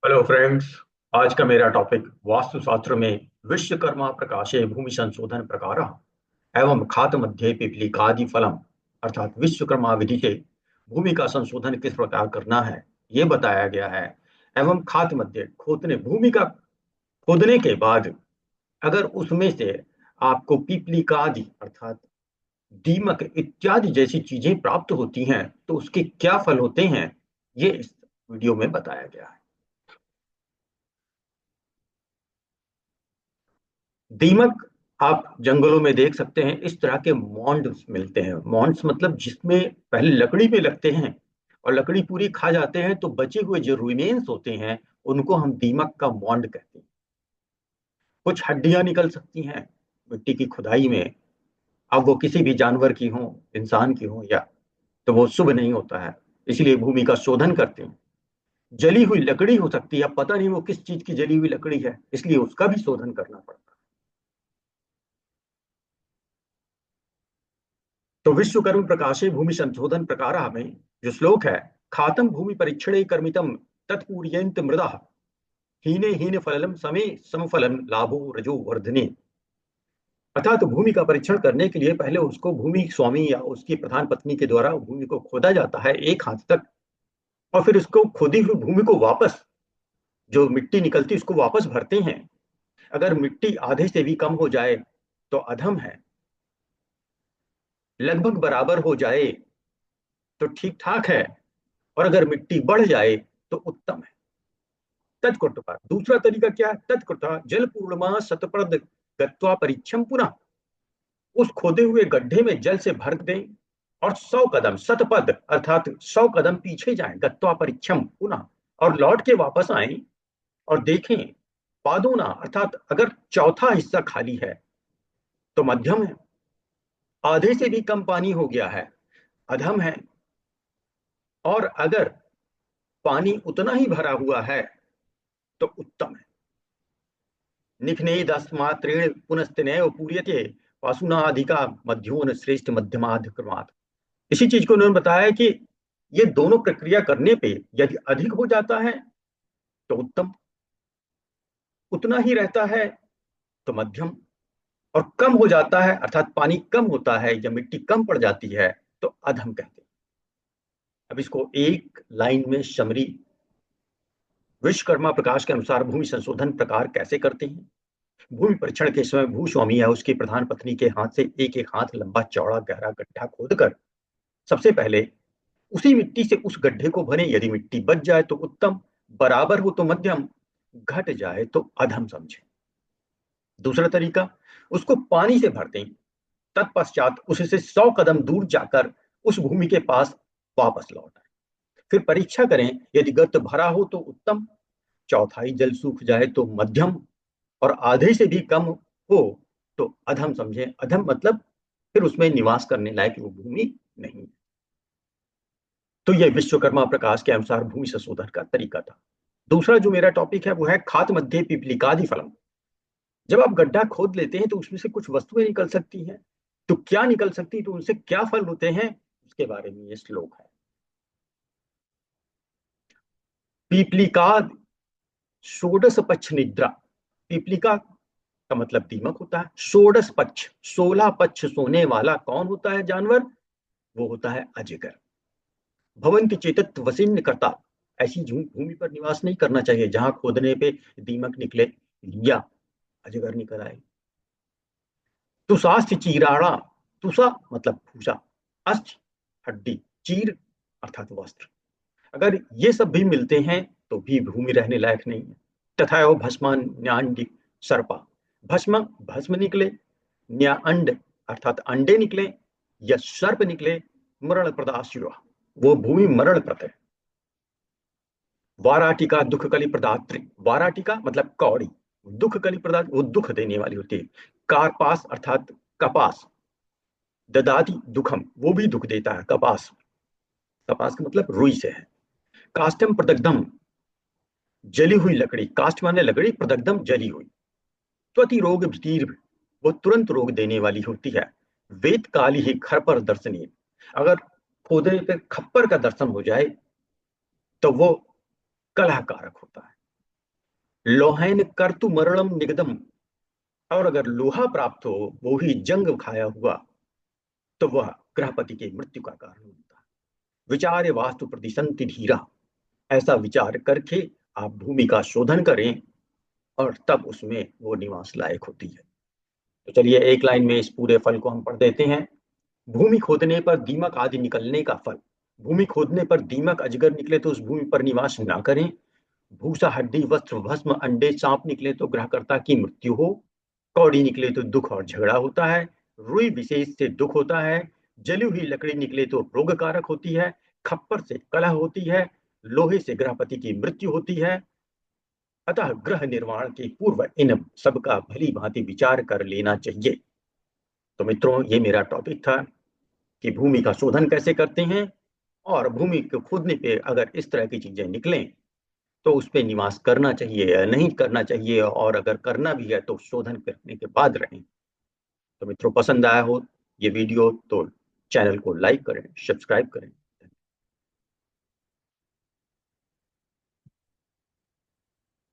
Hello friends. आज का मेरा टॉपिक वास्तुशास्त्र में विश्वकर्मा प्रकाशे भूमि संशोधन प्रकार एवं खात मध्य पिपलिकादि फलम अर्थात विश्वकर्मा विधि से भूमि का संशोधन किस प्रकार करना है ये बताया गया है। एवं खात मध्य खोदने भूमि का खोदने के बाद अगर उसमें से आपको पिपलिकादि अर्थात दीमक इत्यादि जैसी चीजें प्राप्त होती हैं तो उसके क्या फल होते हैं, ये इस वीडियो में बताया गया है। दीमक आप जंगलों में देख सकते हैं, इस तरह के मॉन्ड्स मिलते हैं। मॉन्ड्स मतलब जिसमें पहले लकड़ी पे लगते हैं और लकड़ी पूरी खा जाते हैं तो बचे हुए जो रिमेन्स होते हैं उनको हम दीमक का मॉन्ड कहते हैं। कुछ हड्डियां निकल सकती हैं मिट्टी की खुदाई में, अब वो किसी भी जानवर की हो, इंसान की हो, या तो वो शुभ नहीं होता है, इसलिए भूमि का शोधन करते हैं। जली हुई लकड़ी हो सकती है, पता नहीं वो किस चीज की जली हुई लकड़ी है, इसलिए उसका भी शोधन करना पड़ता है। तो विश्वकर्म प्रकाशे भूमि संशोधन प्रकार में जो श्लोक है, खातम भूमि परीक्षणे कर्मितम तत्पूर्यंत मृदा हीने हीन फलम समे समफलम लाभो रजो वर्धने। अर्थात तो भूमि का परीक्षण करने के लिए पहले उसको भूमि स्वामी या उसकी प्रधान पत्नी के द्वारा भूमि को खोदा जाता है एक हाथ तक, और फिर उसको खोदी हुई भूमि को वापस, जो मिट्टी निकलती है उसको वापस भरते हैं। अगर मिट्टी आधे से भी कम हो जाए तो अधम है, लगभग बराबर हो जाए तो ठीक ठाक है, और अगर मिट्टी बढ़ जाए तो उत्तम है। तत्कुटुका दूसरा तरीका क्या है, तत्कुटा जल पूर्णमा शतप्रद गत्वा परीक्षम पुनः, उस खोदे हुए गड्ढे में जल से भर दें और 100 कदम शतपद अर्थात 100 कदम पीछे जाएं, गत्वा परीक्षम पुनः, और लौट के वापस आए और देखें। पादोना अर्थात अगर चौथा हिस्सा खाली है तो मध्यम है, आधे से भी कम पानी हो गया है अधम है, और अगर पानी उतना ही भरा हुआ है तो उत्तम है। निखनेदस्मात्रेण पुनस्तिनैव पूर्यते पाशुनाधिका मध्योन श्रेष्ठ मध्यमाधिक्रमात्। इसी चीज को उन्होंने बताया कि ये दोनों प्रक्रिया करने पे यदि अधिक हो जाता है तो उत्तम, उतना ही रहता है तो मध्यम, और कम हो जाता है अर्थात पानी कम होता है या मिट्टी कम पड़ जाती है तो अधम कहते हैं। अब इसको एक लाइन में समरी, विश्वकर्मा प्रकाश के अनुसार भूमि संशोधन प्रकार कैसे करते हैं। भूमि परीक्षण के समय भूस्वामी या उसकी प्रधान पत्नी के हाथ से एक एक हाथ लंबा चौड़ा गहरा गड्ढा खोदकर सबसे पहले उसी मिट्टी से उस गड्ढे को भरें। यदि मिट्टी बच जाए तो उत्तम, बराबर हो तो मध्यम, घट जाए तो अधम समझें। दूसरा तरीका, उसको पानी से भर दें, तत्पश्चात उससे 100 कदम दूर जाकर उस भूमि के पास वापस लौट आए। फिर परीक्षा करें, यदि गर्त भरा हो तो उत्तम, चौथाई जल सूख जाए तो मध्यम, और आधे से भी कम हो तो अधम समझें। अधम मतलब फिर उसमें निवास करने लायक वो भूमि नहीं। तो यह विश्वकर्मा प्रकाश के अनुसार भूमि संशोधन का तरीका था। दूसरा जो मेरा टॉपिक है वो है खात मध्य पिपलिकादि फलम। जब आप गड्ढा खोद लेते हैं तो उसमें से कुछ वस्तुएं निकल सकती हैं, तो क्या निकल सकती है, तो उनसे क्या फल होते हैं, उसके बारे में ये श्लोक है। पीपलिका षोडश पक्ष निद्रा, पीपलिका का मतलब दीमक होता है, षोडश पक्ष 16 पक्ष सोने वाला कौन होता है जानवर, वो होता है अजगर। भवंति चेतत वसिन्य करता, ऐसी भूमि पर निवास नहीं करना चाहिए जहां खोदने पे दीमक निकले या अजगर निकल आए। तुषास्थ चीराड़ा, तुषा मतलब भूसा, अस्थि हड्डी, चीर अर्थात वस्त्र, अगर ये सब भी मिलते हैं तो भी भूमि रहने लायक नहीं है। तथा वो भस्मा न्यांडी सर्पा, भस्म भस्म निकले, न्या अंड अर्थात अंडे निकले, या सर्प निकले, मरण प्रदाशिवा, वो भूमि मरण प्रद है। वाराटिका दुख कली प्रदात्री, वाराटिका मतलब कौड़ी, दुख कली प्रदात वो दुख देने वाली होती है। कार्पास अर्थात कपास, ददाती दुखम वो भी दुख देता है कपास, कपास का मतलब रुई से है। काष्टम प्रदग्धम, जली हुई लकड़ी, काष्ट माने लकड़ी, प्रदग्धम जली हुई। त्वति रोग भीर, वो तुरंत रोग देने वाली होती है। वेद काली ही खर पर दर्शनीय, अगर खोदने पे खप्पर का दर्शन हो जाए तो वो कलह कारक होता है। लोहैन कर्तु मरणम निगदम, और अगर लोहा प्राप्त हो, वो ही जंग खाया हुआ, तो वह गृहपति की मृत्यु का कारण बनता है। विचार वास्तु प्रतिसंति धीरा, ऐसा विचार करके आप भूमि का शोधन करें और तब उसमें वो निवास लायक होती है। तो चलिए एक लाइन में इस पूरे फल को हम पढ़ देते हैं। भूमि खोदने पर दीमक आदि निकलने का फल। भूमि खोदने पर दीमक अजगर निकले तो उस भूमि पर निवास ना करें। भूसा हड्डी वस्त्र भस्म अंडे सांप निकले तो ग्रहकर्ता की मृत्यु हो। कौड़ी निकले तो दुख और झगड़ा होता है। रुई विशेष से दुख होता है। जली हुई लकड़ी निकले तो रोग कारक होती है। खप्पर से कलह होती है। लोहे से ग्रहपति की मृत्यु होती है। अतः ग्रह निर्माण के पूर्व इन सबका भली भांति विचार कर लेना चाहिए। तो मित्रों, ये मेरा टॉपिक था कि भूमि का शोधन कैसे करते हैं, और भूमि को खोदने पे अगर इस तरह की चीजें निकलें तो उस पे निवास करना चाहिए या नहीं करना चाहिए, और अगर करना भी है तो शोधन करने के बाद रहें। तो मित्रों, पसंद आया हो ये वीडियो तो चैनल को लाइक करें, सब्सक्राइब करें।